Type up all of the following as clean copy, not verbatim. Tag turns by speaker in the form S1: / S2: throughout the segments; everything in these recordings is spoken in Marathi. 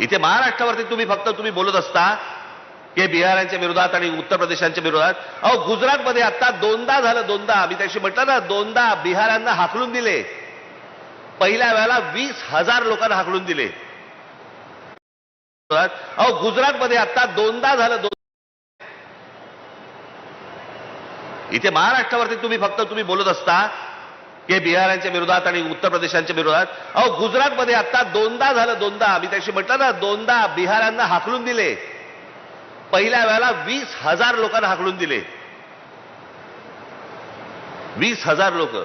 S1: इथे महाराष्ट्रावरती तुम्ही बोलत असता की बिहारांच्या विरोधात आणि उत्तर प्रदेशांच्या विरोधात. अहो गुजरातमध्ये आता दोनदा झालं, दोनदा मी त्याशी म्हटलं ना, दोनदा बिहारांना हाकलून दिले. पहिल्या वेळेला 20,000 लोकांना हाकलून दिले. अहो गुजरातमध्ये आता दोनदा झालं, इथे महाराष्ट्रावरती तुम्ही बोलत असता की बिहारांच्या विरोधात आणि उत्तर प्रदेशांच्या विरोधात. अहो गुजरातमध्ये आता दोनदा झालं, दोनदा मी त्याशी म्हटलं ना, दोनदा बिहारांना हाकलून दिले. पहिल्या वेळेला 20,000 लोकांना हाकलून दिले. 20,000 लोक.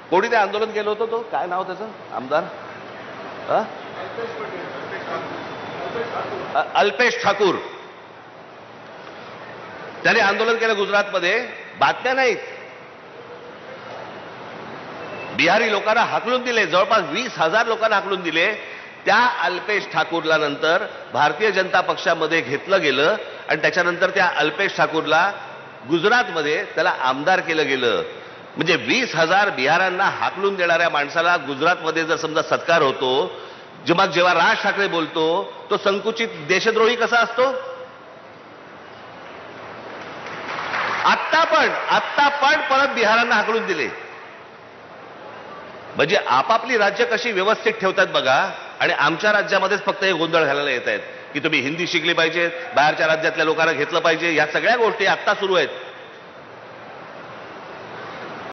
S1: कोणी ते आंदोलन केलं होतं, तो काय नाव त्याचं आमदार, अल्पेश ठाकूर. त्याने आंदोलन केलं गुजरातमध्ये. बातम्या नाहीत. बिहारी लोकांना हाकलून दिले, जवळपास 20,000 लोकांना हाकलून दिले. त्या अल्पेश ठाकूरला नंतर भारतीय जनता पक्षामध्ये घेतलं गेलं आणि त्याच्यानंतर त्या अल्पेश ठाकूरला गुजरातमध्ये त्याला आमदार केलं गेलं. म्हणजे 20,000 बिहारांना हाकलून देणाऱ्या माणसाला गुजरातमध्ये जर समजा सत्कार होतो, जेव्हा राज ठाकरे बोलतो तो संकुचित देशद्रोही कसा असतो? आत्ता पण परत बिहारांना हाकलून दिले. म्हणजे आपापली राज्य कशी व्यवस्थित ठेवतात बघा, आणि आमच्या राज्यामध्येच फक्त हे गोंधळ घालायला येत आहेत की तुम्ही हिंदी शिकली पाहिजे, बाहेरच्या राज्यातल्या लोकांना घेतलं पाहिजे. या सगळ्या गोष्टी आत्ता सुरू आहेत.